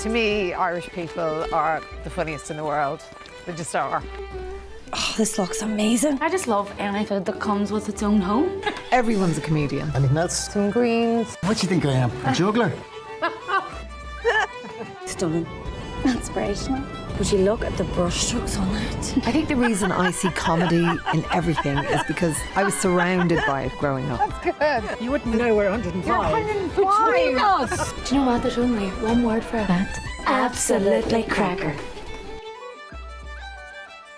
To me, Irish people are the funniest in the world. They just are. Oh, this looks amazing. I just love anything that comes with its own home. Everyone's a comedian. Anything else? Some greens. What do you think I am? A juggler? Stunning. Inspirational. Would you look at the brushstrokes on it? I think the reason I see comedy in everything is because I was surrounded by it growing up. That's good. You wouldn't know we're 105. You're 105. Between us. Do you know what? There's only one word for that. Absolutely cracker.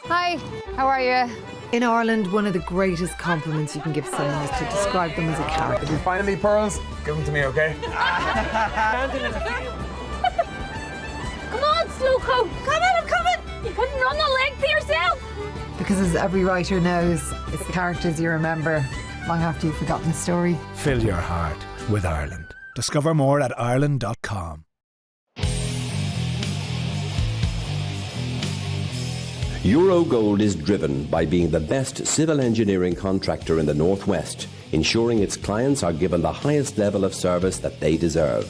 Hi, how are you? In Ireland, one of the greatest compliments you can give someone is to describe them as a character. If you find any pearls, give them to me, okay? Come on, Slowco. Come in, I'm coming. You couldn't run the leg to yourself. Because as every writer knows, it's the characters you remember long after you've forgotten the story. Fill your heart with Ireland. Discover more at ireland.com. Eurogold is driven by being the best civil engineering contractor in the Northwest, ensuring its clients are given the highest level of service that they deserve.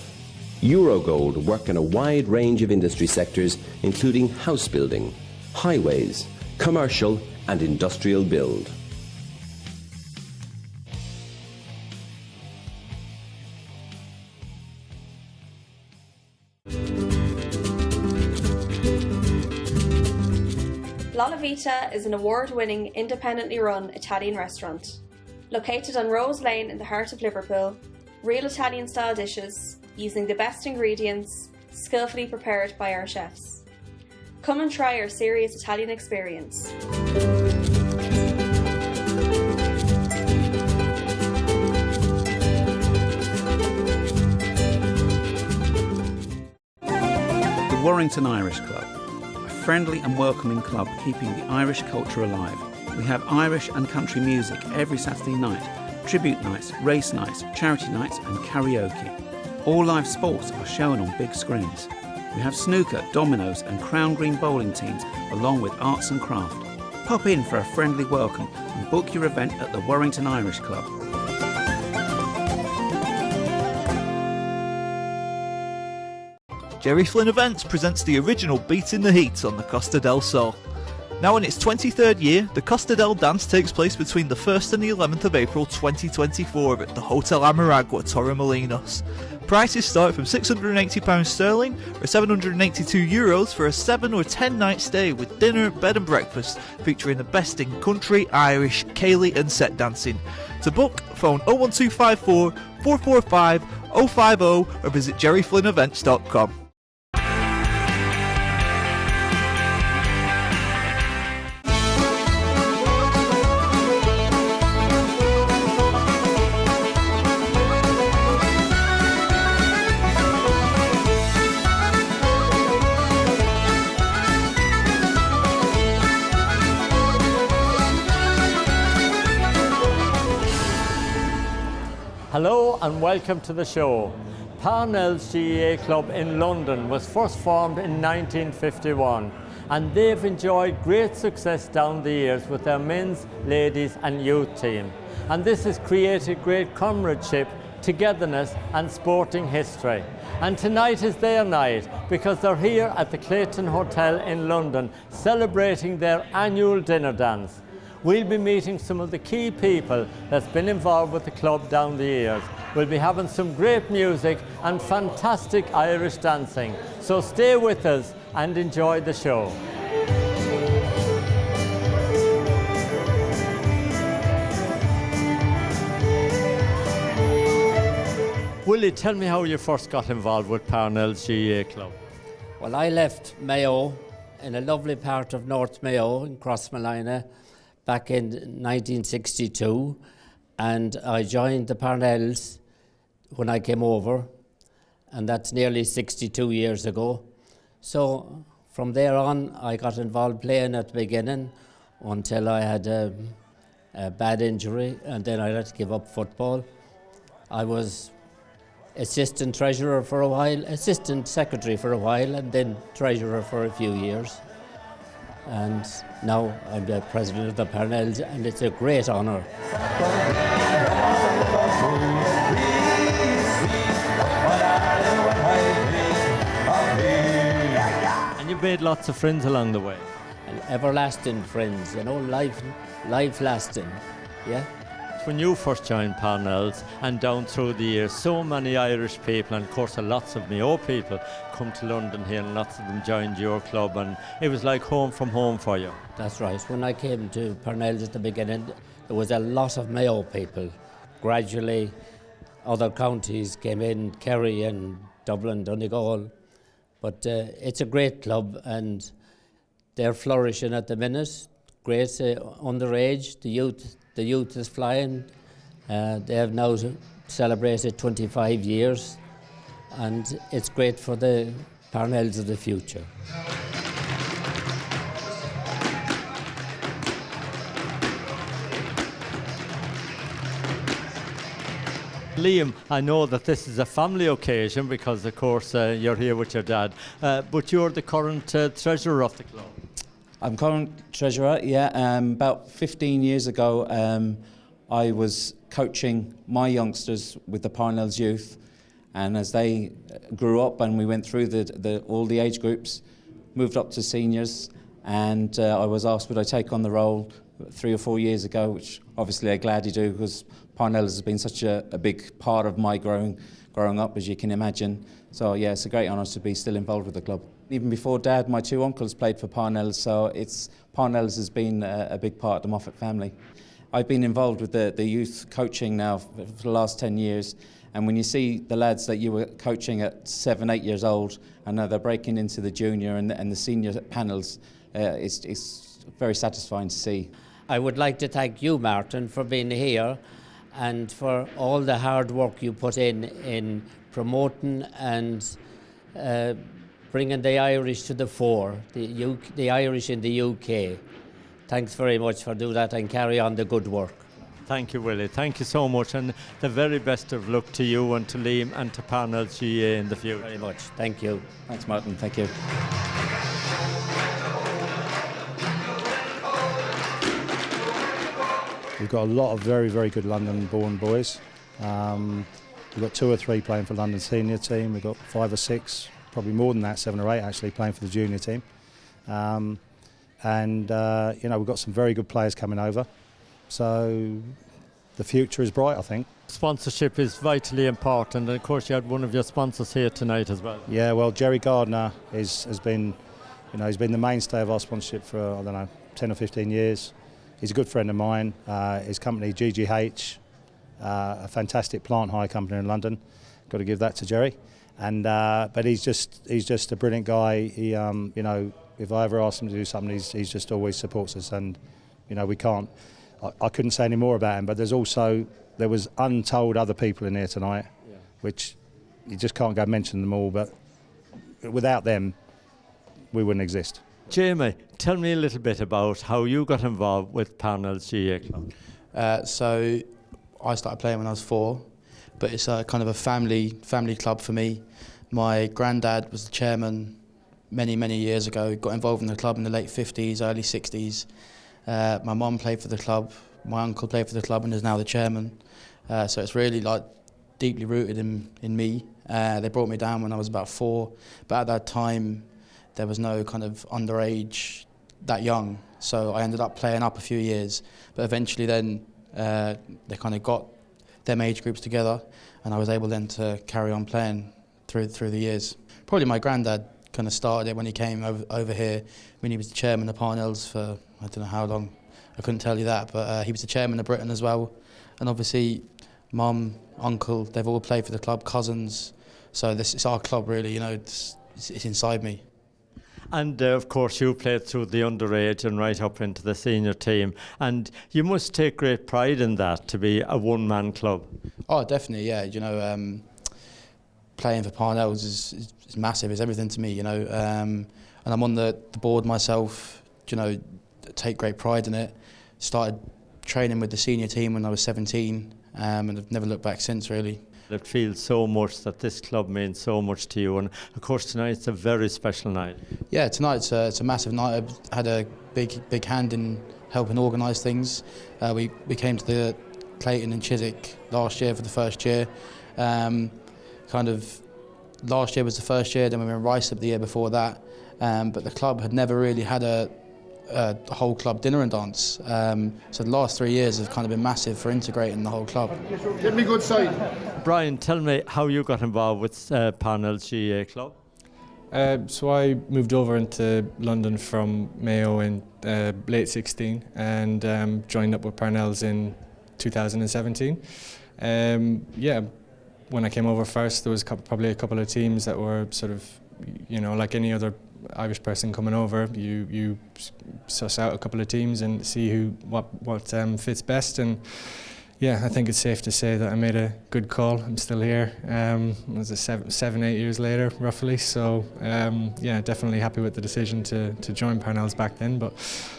Eurogold work in a wide range of industry sectors, including house building, highways, commercial and industrial build. La Vita is an award-winning, independently run Italian restaurant. Located on Rose Lane in the heart of Liverpool, real Italian-style dishes, using the best ingredients, skillfully prepared by our chefs. Come and try our serious Italian experience. The Warrington Irish Club. Friendly and welcoming club keeping the Irish culture alive. We have Irish and country music every Saturday night, tribute nights, race nights, charity nights and karaoke. All live sports are shown on big screens. We have snooker, dominoes and crown green bowling teams along with arts and craft. Pop in for a friendly welcome and book your event at the Warrington Irish Club. Jerry Flynn Events presents the original Beat in the Heat on the Costa del Sol. Now in its 23rd year, the Costa del Dance takes place between the 1st and the 11th of April 2024 at the Hotel Amaragua, Torremolinos. Prices start from £680 sterling or €782 for a 7 or 10 night stay with dinner, bed and breakfast featuring the best in country, Irish, Gaelic and set dancing. To book, phone 01254 445 050 or visit jerryflynnevents.com. Hello and welcome to the show. Parnells GAA Club in London was first formed in 1951 and they've enjoyed great success down the years with their men's, ladies and youth team. And this has created great comradeship, togetherness and sporting history. And tonight is their night because they're here at the Clayton Hotel in London celebrating their annual dinner dance. We'll be meeting some of the key people that's been involved with the club down the years. We'll be having some great music and fantastic Irish dancing. So stay with us and enjoy the show. Willie, tell me how you first got involved with Parnells GAA Club. Well, I left Mayo in a lovely part of North Mayo in Crossmolina back in 1962, and I joined the Parnells when I came over, and that's nearly 62 years ago. So from there on, I got involved playing at the beginning until I had a bad injury, and then I had to give up football. I was assistant treasurer for a while, assistant secretary for a while, and then treasurer for a few years. And now I'm the president of the Parnells, and it's a great honour. you've made lots of friends along the way. And everlasting friends, you know, life lasting, yeah. When you first joined Parnells and down through the years, so many Irish people, and of course lots of Mayo people, come to London here, and lots of them joined your club, and it was like home from home for you. That's right. When I came to Parnells at the beginning, there was a lot of Mayo people. Gradually, other counties came in, Kerry and Dublin, Donegal. But it's a great club, and they're flourishing at the minute. Great underage, the youth is flying. They have now celebrated 25 years, and it's great for the Parnells of the future. Liam, I know that this is a family occasion because, of course, you're here with your dad, but you're the current treasurer of the club. I'm current treasurer, yeah. About 15 years ago, I was coaching my youngsters with the Parnells youth, and as they grew up and we went through all the age groups, moved up to seniors, and I was asked would I take on the role 3 or 4 years ago, which obviously I'm glad to do because Parnells has been such a big part of my growing up, as you can imagine. So yeah, it's a great honour to be still involved with the club. Even before Dad, my 2 uncles played for Parnells, so Parnells has been a big part of the Moffat family. I've been involved with the youth coaching now for the last 10 years, and when you see the lads that you were coaching at 7, 8 years old, and now they're breaking into the junior and the senior panels, it's very satisfying to see. I would like to thank you, Martin, for being here and for all the hard work you put in promoting and bringing the Irish to the fore, the Irish in the UK. Thanks very much for doing that, and carry on the good work. Thank you, Willie. Thank you so much, and the very best of luck to you and to Liam and to Parnells GAA in the future. Very much. Thank you. Thanks, Martin. Thank you. We've got a lot of very, very good London-born boys. We've got 2 or 3 playing for London senior team. We've got 5 or 6, probably more than that, 7 or 8 actually playing for the junior team. We've got some very good players coming over. So the future is bright, I think. Sponsorship is vitally important, and of course you had one of your sponsors here tonight as well. Yeah, well, Jerry Gardner has been, he's been the mainstay of our sponsorship for 10 or 15 years. He's a good friend of mine. His company GGH, a fantastic plant hire company in London. Got to give that to Jerry. But he's just a brilliant guy. He, if I ever ask him to do something, he's just always supports us. And we can't. I couldn't say any more about him. But there was untold other people in here tonight, which you just can't go mention them all. But without them, we wouldn't exist. Jamie, tell me a little bit about how you got involved with Parnells GAA Club. So I started playing when I was 4, but it's kind of a family club for me. My granddad was the chairman many years ago. Got involved in the club in the late 50s, early 60s. My mum played for the club. My uncle played for the club and is now the chairman. So it's really deeply rooted in me. They brought me down when I was about 4, but at that time there was no kind of underage that young, so I ended up playing up a few years, but eventually then they kind of got them age groups together, and I was able then to carry on playing through the years. Probably my granddad kind of started it when he came over here, when he was the chairman of Parnells for I don't know how long, I couldn't tell you that, but he was the chairman of Britain as well, and obviously mum, uncle, they've all played for the club, cousins, so it's our club really, it's inside me. And of course you played through the underage and right up into the senior team, and you must take great pride in that, to be a one-man club. Oh, definitely, yeah. Playing for Parnells is massive, it's everything to me, and I'm on the board myself, take great pride in it. Started training with the senior team when I was 17, and I've never looked back since, really. It feels so much that this club means so much to you, and of course tonight's a very special night. Yeah, tonight's it's a massive night. I had a big hand in helping organise things. We came to the Clayton and Chiswick last year for the first year. Kind of Last year was the first year, then we were in Rice up the year before that. But the club had never really had a whole club dinner and dance. So the last 3 years have kind of been massive for integrating the whole club. Get me good side. Brian, tell me how you got involved with Parnells GAA Club. So I moved over into London from Mayo in late 16 and joined up with Parnells in 2017. When I came over first, there was probably a couple of teams that were sort of, you know, like any other Irish person coming over, you suss out a couple of teams and see what fits best. And yeah, I think it's safe to say that I made a good call. I'm still here. It was 7-8 years later, roughly. So definitely happy with the decision to join Parnells back then. But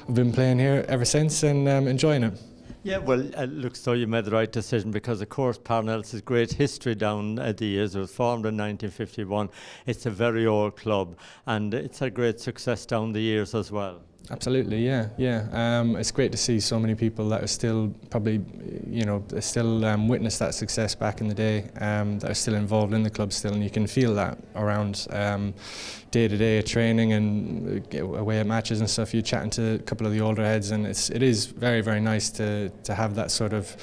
I've been playing here ever since and enjoying it. Yeah, well, it looks though you made the right decision because, of course, Parnells has great history down the years. It was formed in 1951. It's a very old club, and it's had great success down the years as well. Absolutely, yeah. It's great to see so many people that are still probably, you know, still witness that success back in the day, that are still involved in the club still, and you can feel that around day-to-day training and away at matches and stuff. You're chatting to a couple of the older heads, and it is very, very nice to have that sort of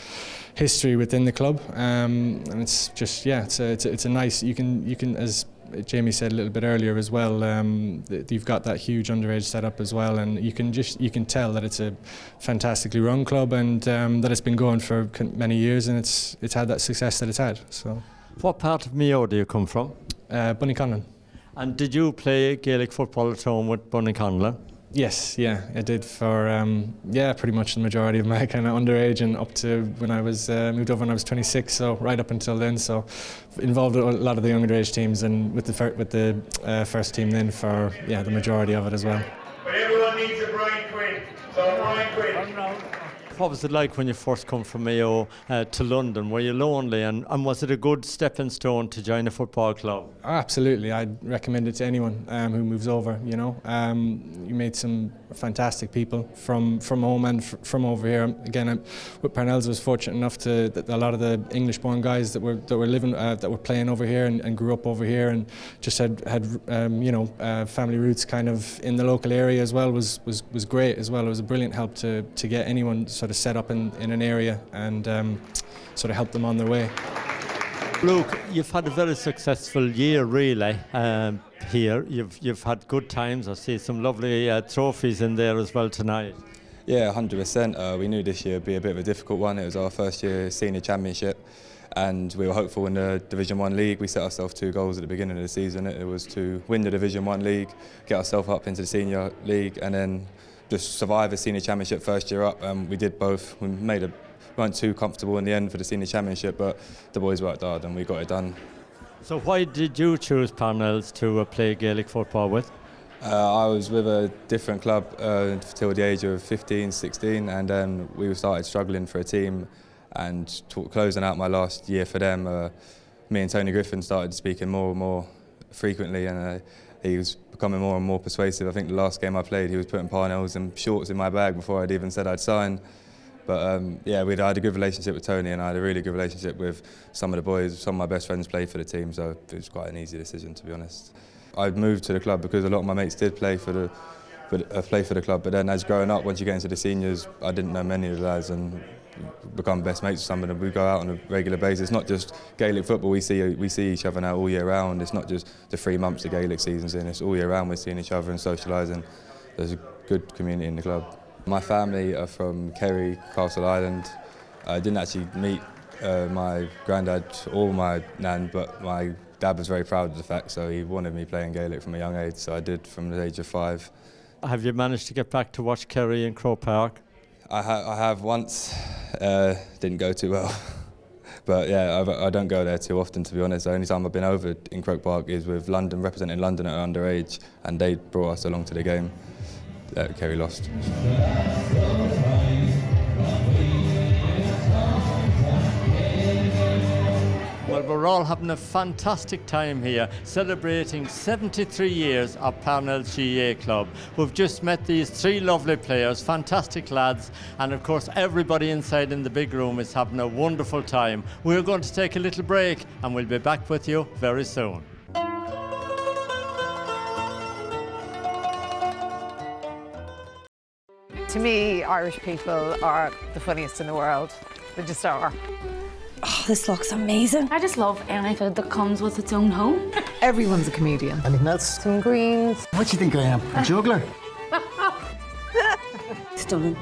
history within the club, and it's just it's a nice, you can as Jamie said a little bit earlier as well, you've got that huge underage setup as well, and you can tell that it's a fantastically run club and that it's been going for many years, and it's had that success that it's had. So, what part of Mayo do you come from? Bunnyconlon. And did you play Gaelic football at home with Bunnyconlon? Yes, I did for pretty much the majority of my kind of underage and up to when I was moved over when I was 26, so right up until then. So involved with a lot of the underage teams and with the first team then for the majority of it as well. But everyone needs a Brian Quinn, so Brian Quinn. What was it like when you first come from Mayo to London? Were you lonely, and was it a good stepping stone to join a football club? Oh, absolutely, I'd recommend it to anyone who moves over. You know, you made some fantastic people from home and from over here. Again, with Parnells, I was fortunate enough that a lot of the English-born guys that were living that were playing over here and grew up over here and just had family roots kind of in the local area as well was great as well. It was a brilliant help to get anyone sort of set up in an area and sort of help them on their way. Luke, you've had a very successful year really here. You've had good times. I see some lovely trophies in there as well tonight. Yeah, 100%. We knew this year would be a bit of a difficult one. It was our first year senior championship and we were hopeful in the Division 1 league. We set ourselves 2 goals at the beginning of the season. It was to win the Division 1 league, get ourselves up into the senior league and then just survive a senior championship first year up. We did both. We weren't too comfortable in the end for the senior championship, but the boys worked hard and we got it done. So why did you choose Parnells to play Gaelic football with? I was with a different club till the age of 15, 16, and then we started struggling for a team, and closing out my last year for them, me and Tony Griffin started speaking more and more frequently, and he was becoming more and more persuasive. I think the last game I played, he was putting Parnells and shorts in my bag before I'd even said I'd sign. But I had a good relationship with Tony, and I had a really good relationship with some of the boys. Some of my best friends played for the team, so it was quite an easy decision, to be honest. I moved to the club because a lot of my mates did play for the club. But then, as growing up, once you get into the seniors, I didn't know many of the lads and become best mates with some of them. We go out on a regular basis. It's not just Gaelic football. We see each other now all year round. It's not just the 3 months the Gaelic season's in. It's all year round. We're seeing each other and socialising. There's a good community in the club. My family are from Kerry, Castle Island. I didn't actually meet my granddad or my nan, but my dad was very proud of the fact, so he wanted me playing Gaelic from a young age, so I did from the age of 5. Have you managed to get back to watch Kerry and Croke Park? I have once, didn't go too well. But yeah, I don't go there too often, to be honest. The only time I've been over in Croke Park is with London, representing London at underage, and they brought us along to the game. Kerry lost. Well, we're all having a fantastic time here, celebrating 73 years of Parnells GAA Club. We've just met these 3 lovely players, fantastic lads, and of course everybody inside in the big room is having a wonderful time. We're going to take a little break and we'll be back with you very soon. To me, Irish people are the funniest in the world. They just are. Oh, this looks amazing. I just love anything that comes with its own home. Everyone's a comedian. Anything else? Some greens. What do you think I am? A juggler? Stunning.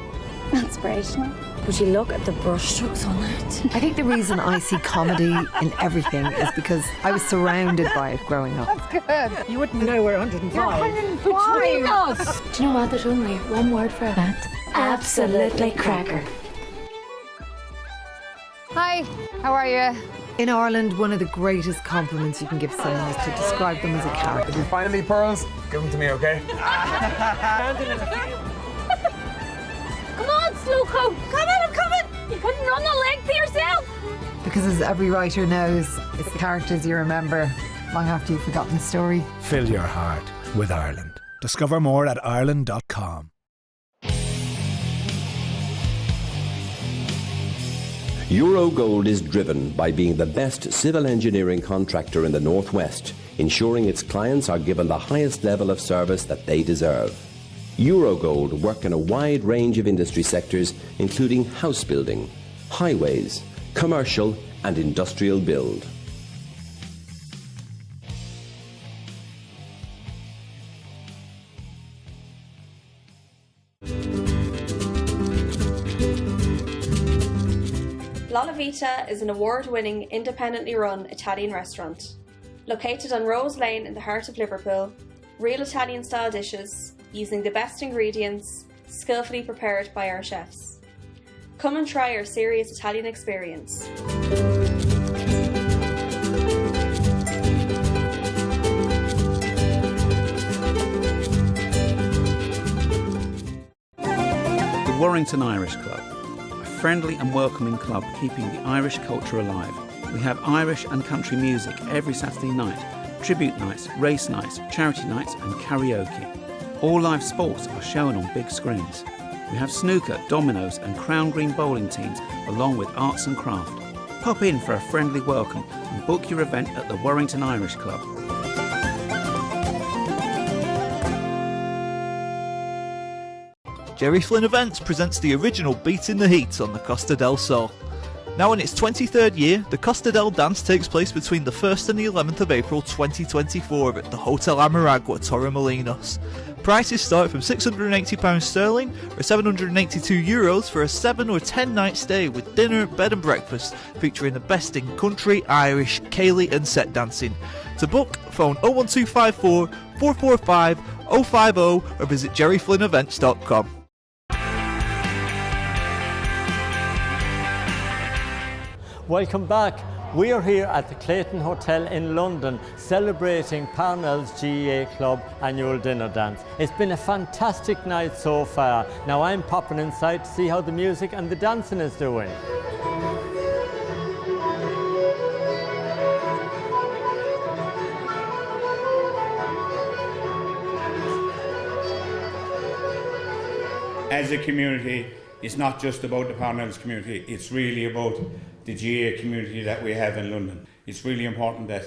Inspirational. Would you look at the brushstrokes on it? I think the reason I see comedy in everything is because I was surrounded by it growing up. That's good. You wouldn't know we're 105. You're 105. Between us. Do you know what? There's only one word for that. Absolutely cracker. Hi, how are you? In Ireland, one of the greatest compliments you can give someone is to describe them as a character. If you find any pearls, give them to me, okay? Come on, Slowcoat. Come in, I'm coming. You couldn't run the leg to yourself. Because as every writer knows, it's the characters you remember long after you've forgotten the story. Fill your heart with Ireland. Discover more at Ireland.com. Eurogold is driven by being the best civil engineering contractor in the Northwest, ensuring its clients are given the highest level of service that they deserve. Eurogold work in a wide range of industry sectors, including house building, highways, commercial and industrial build. La Vita is an award-winning, independently run Italian restaurant. Located on Rose Lane in the heart of Liverpool, real Italian-style dishes, using the best ingredients, skillfully prepared by our chefs. Come and try our serious Italian experience. The Warrington Irish Club. Friendly and welcoming club keeping the Irish culture alive. We have Irish and country music every Saturday night, tribute nights, race nights, charity nights and karaoke. All live sports are shown on big screens. We have snooker, dominoes and crown green bowling teams along with arts and craft. Pop in for a friendly welcome and book your event at the Warrington Irish Club. Jerry Flynn Events presents the original Beat in the Heat on the Costa del Sol. Now in its 23rd year, the Costa del Dance takes place between the 1st and the 11th of April 2024 at the Hotel Amaragua, Torremolinos. Prices start from £680 sterling or €782 for a 7 or 10 night stay with dinner, bed and breakfast featuring the best in country, Irish, Gaelic and set dancing. To book, phone 01254 445 050 or visit jerryflynnevents.com. Welcome back. We are here at the Clayton Hotel in London celebrating Parnells GAA Club annual dinner dance. It's been a fantastic night so far. Now I'm popping inside to see how the music and the dancing is doing. As a community, it's not just about the Parnells community, it's really about the GAA community that we have in London. It's really important that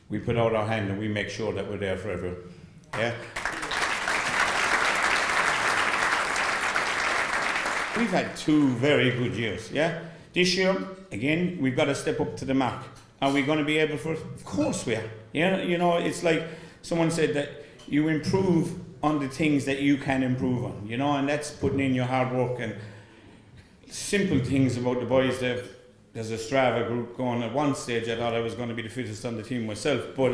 we put out our hand and we make sure that we're there for everyone. Yeah? We've had 2 very good years, yeah? This year, again, we've got to step up to the mark. Are we going to be able to? Of course we are. Yeah? You know, it's like someone said that you improve on the things that you can improve on, you know, and that's putting in your hard work and simple things about the boys. There's a Strava group going. At one stage I thought I was going to be the fittest on the team myself, but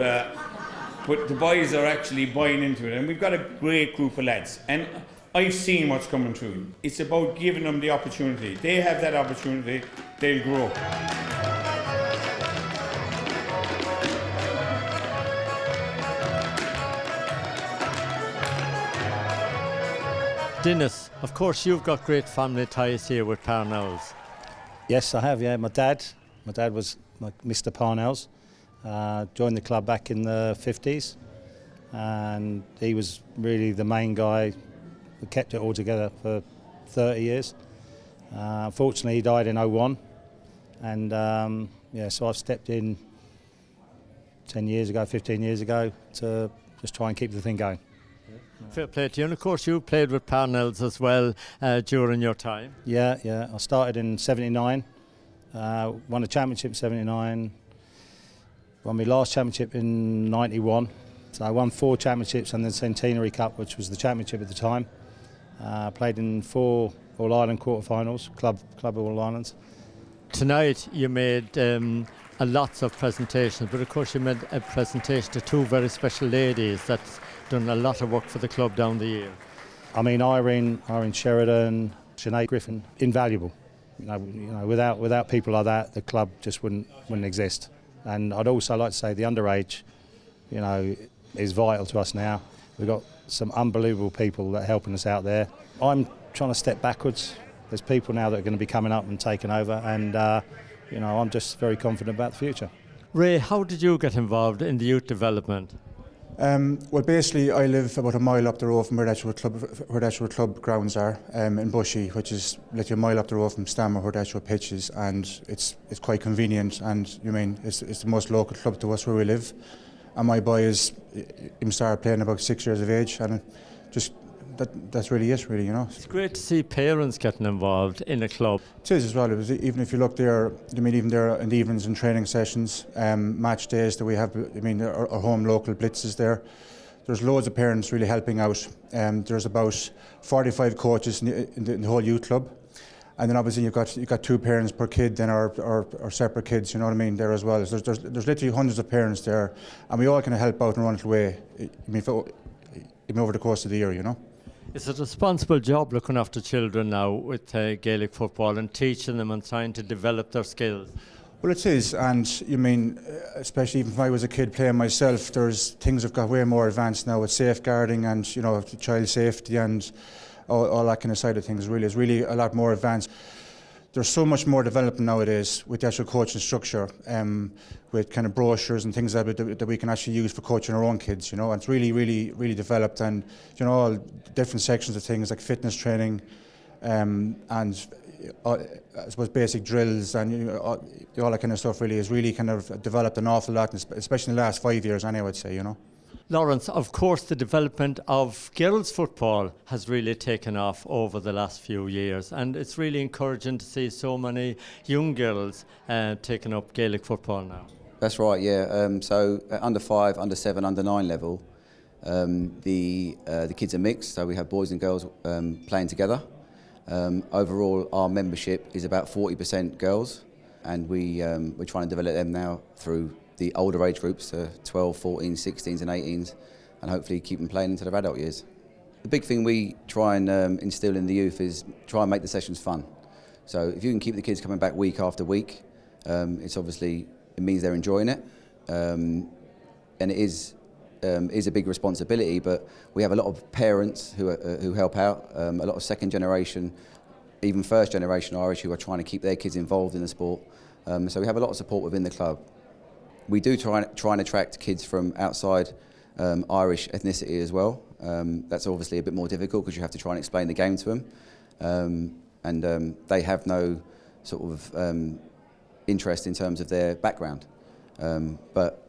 the boys are actually buying into it and we've got a great group of lads and I've seen what's coming through. It's about giving them the opportunity. They have that opportunity, they'll grow. Dennis, of course you've got great family ties here with Parnells. Yes, I have, yeah. My dad was Mr. Parnells, joined the club back in the 50s and he was really the main guy who kept it all together for 30 years. Unfortunately he died in 01 and so I've stepped in 10 years ago, 15 years ago to just try and keep the thing going. Fair play to you. And of course you played with Parnells as well during your time. Yeah. I started in 79, won a championship in 79, won my last championship in 91. So I won 4 championships and the Centenary Cup, which was the championship at the time. Played in 4 All-Ireland quarterfinals, club All-Irelands. Tonight you made lots of presentations, but of course you made a presentation to 2 very special ladies that's done a lot of work for the club down the year. I mean, Irene Sheridan, Sinead Griffin, invaluable. You know, without people like that, the club just wouldn't exist. And I'd also like to say the underage, you know, is vital to us now. We've got some unbelievable people that are helping us out there. I'm trying to step backwards. There's people now that are going to be coming up and taking over, and you know, I'm just very confident about the future. Ray, how did you get involved in the youth development? Well, basically, I live about a mile up the road from where the actual club grounds are, in Bushy, which is literally a mile up the road from Stammer, where the actual pitch is, and it's quite convenient. And you mean it's the most local club to us where we live. And my boy he started playing about 6 years of age, and just that's really it, you know. It's great to see parents getting involved in a club. It is as well. It was, even if you look there, I mean, even there in the evenings and training sessions, match days that we have, I mean, our home local blitzes there. There's loads of parents really helping out. There's about 45 coaches in the whole youth club. And then obviously you've got 2 parents per kid, then or separate kids, you know what I mean, there as well. There's literally hundreds of parents there, and we all kind of help out in our own little way, I mean, over the course of the year, you know. It's a responsible job looking after children now with Gaelic football and teaching them and trying to develop their skills. Well, it is, and you mean, especially even if I was a kid playing myself, there's things have got way more advanced now with safeguarding and, you know, child safety and all that kind of side of things. Really, is really a lot more advanced. There's so much more development nowadays with the actual coaching structure, with kind of brochures and things that we can actually use for coaching our own kids, you know. And it's really developed, and you know, all different sections of things like fitness training, and I suppose basic drills and you know, all that kind of stuff. Really has really kind of developed an awful lot, especially in the last 5 years, anyway, I'd say, you know. Lawrence, of course the development of girls football has really taken off over the last few years, and it's really encouraging to see so many young girls taking up Gaelic football now. That's right, yeah. So at under 5, under 7, under 9 level, the kids are mixed, so we have boys and girls playing together. Overall our membership is about 40% girls, and we're trying to develop them now through the older age groups, 12, 14, 16s and 18s, and hopefully keep them playing into their adult years. The big thing we try and instill in the youth is try and make the sessions fun. So if you can keep the kids coming back week after week, it means they're enjoying it, and it is a big responsibility, but we have a lot of parents who help out, a lot of second generation, even first generation Irish who are trying to keep their kids involved in the sport. So we have a lot of support within the club. We do try and attract kids from outside Irish ethnicity as well. That's obviously a bit more difficult because you have to try and explain the game to them, and they have no sort of interest in terms of their background. But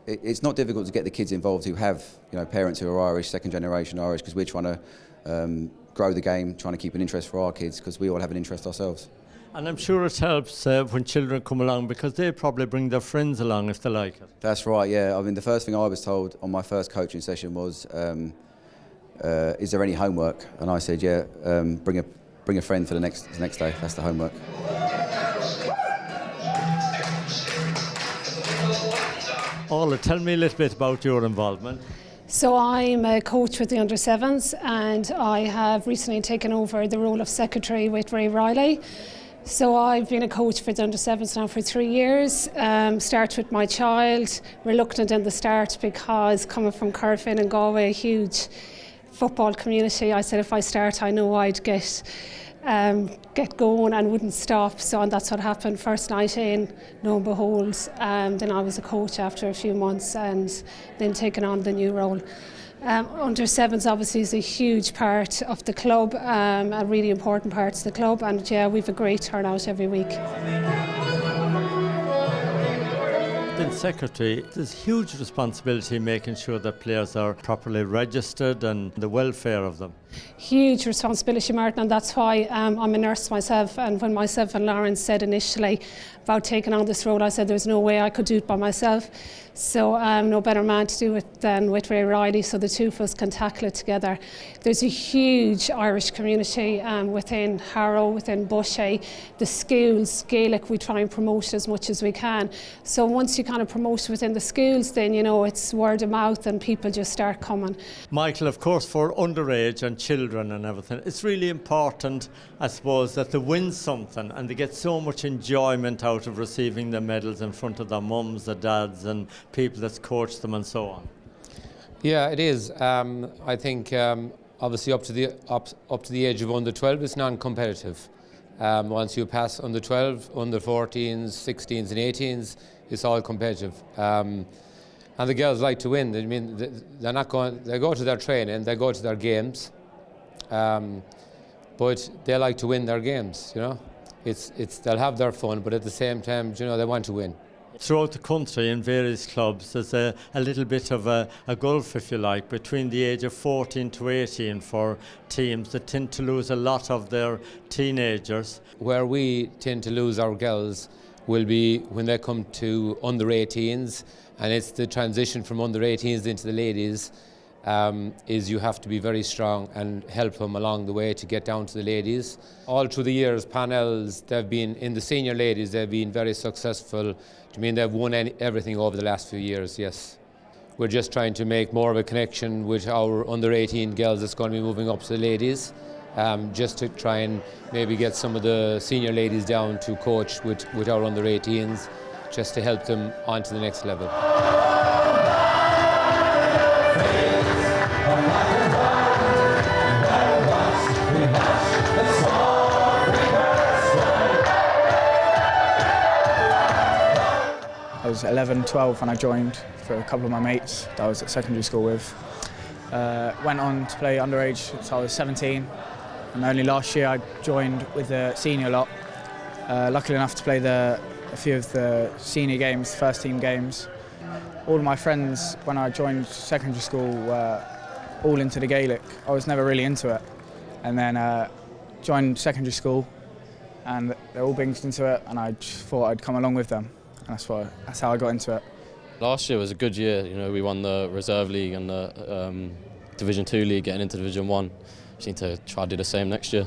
it's not difficult to get the kids involved who have, you know, parents who are Irish, second generation Irish, because we're trying to grow the game, trying to keep an interest for our kids because we all have an interest ourselves. And I'm sure it helps when children come along because they probably bring their friends along if they like it. That's right, yeah. I mean, the first thing I was told on my first coaching session was, is there any homework? And I said, yeah, bring a friend for the next day. That's the homework. Orla, tell me a little bit about your involvement. So I'm a coach with the under-7s, and I have recently taken over the role of secretary with Ray Riley. So I've been a coach for the under-7s now for 3 years. Start with my child, reluctant in the start because coming from Carfin and Galway, a huge football community, I said if I start I know I'd get going and wouldn't stop. So and that's what happened. First night in, lo and behold, then I was a coach after a few months and then taking on the new role. Under-7s obviously is a huge part of the club, a really important part of the club, and yeah, we've a great turnout every week. Then secretary, there's huge responsibility making sure that players are properly registered and the welfare of them. Huge responsibility, Martin, and that's why I'm a nurse myself. And when myself and Lauren said initially about taking on this role, I said there's no way I could do it by myself. So no better man to do it than with Ray Riley, so the two of us can tackle it together. There's a huge Irish community within Harrow, within Bushy, the schools, Gaelic, we try and promote as much as we can. So once you kind of promote within the schools, then, you know, it's word of mouth and people just start coming. Michael, of course, for underage and children and everything, it's really important, I suppose, that they win something and they get so much enjoyment out of receiving the medals in front of their mums, their dads and people that's coached them and so on. Yeah, it is. I think obviously up to the age of under 12 it's non-competitive. Once you pass under 12, under 14s, 16s and 18s, it's all competitive. And the girls like to win. I mean, they're not going. They go to their training, they go to their games, but they like to win their games. You know, they'll have their fun, but at the same time, you know, they want to win. Throughout the country in various clubs there's a little bit of a gulf, if you like, between the age of 14 to 18 for teams that tend to lose a lot of their teenagers. Where we tend to lose our girls will be when they come to under 18s, and it's the transition from under 18s into the ladies. Is you have to be very strong and help them along the way to get down to the ladies. All through the years, Parnells, they've been in the senior ladies, they've been very successful. I mean, they've won everything over the last few years, yes. We're just trying to make more of a connection with our under 18 girls that's going to be moving up to the ladies, just to try and maybe get some of the senior ladies down to coach with our under 18s, just to help them on to the next level. I was 11, 12 when I joined for a couple of my mates that I was at secondary school with. Went on to play underage until I was 17, and only last year I joined with the senior lot. Lucky enough to play a few of the senior games, first team games. All of my friends when I joined secondary school were all into the Gaelic. I was never really into it, and then joined secondary school and they're all binged into it, and I just thought I'd come along with them. That's how I got into it. Last year was a good year. You know, we won the Reserve League and the Division 2 League, getting into Division 1. Just need to try to do the same next year.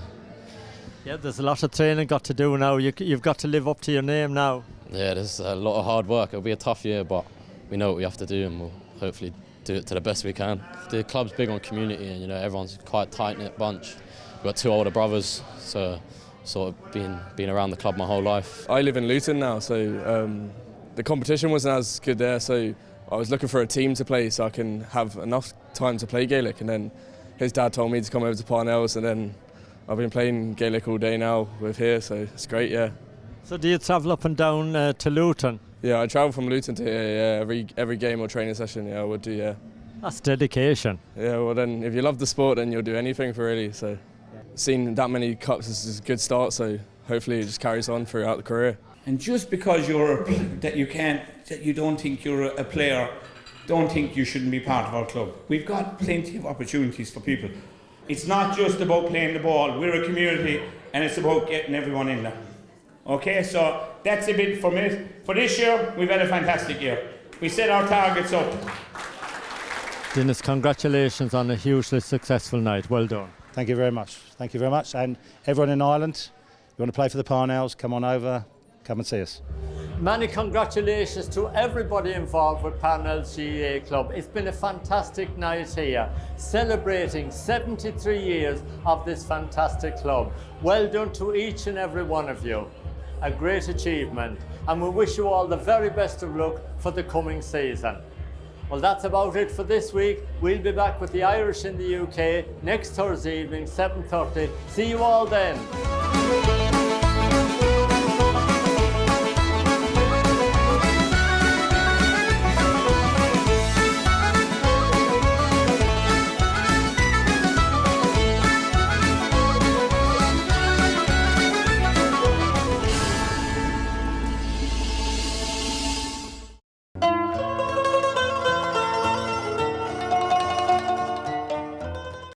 Yeah, there's a lot of training got to do now. You've got to live up to your name now. Yeah, there's a lot of hard work. It'll be a tough year, but we know what we have to do, and we'll hopefully do it to the best we can. The club's big on community, and you know, everyone's quite a tight-knit bunch. We've got 2 older brothers, so sort of been around the club my whole life. I live in Luton now, so the competition wasn't as good there, so I was looking for a team to play so I can have enough time to play Gaelic, and then his dad told me to come over to Parnells, and then I've been playing Gaelic all day now with here, so it's great, yeah. So do you travel up and down to Luton? Yeah, I travel from Luton to here, yeah, every game or training session, yeah, I would do, yeah. That's dedication. Yeah, well then, if you love the sport, then you'll do anything for really, so. Seeing that many cups is a good start, so hopefully it just carries on throughout the career. And just because that you don't think you're a player, don't think you shouldn't be part of our club. We've got plenty of opportunities for people. It's not just about playing the ball. We're a community, and it's about getting everyone in there. Okay, so that's a bit for me. For this year, we've had a fantastic year. We set our targets up. Dennis, congratulations on a hugely successful night. Well done. Thank you very much. Thank you very much. And everyone in Ireland, you want to play for the Parnells, come on over, come and see us. Many congratulations to everybody involved with Parnells GAA Club. It's been a fantastic night here, celebrating 73 years of this fantastic club. Well done to each and every one of you. A great achievement, and we wish you all the very best of luck for the coming season. Well, that's about it for this week. We'll be back with the Irish in the UK next Thursday evening, 7:30. See you all then.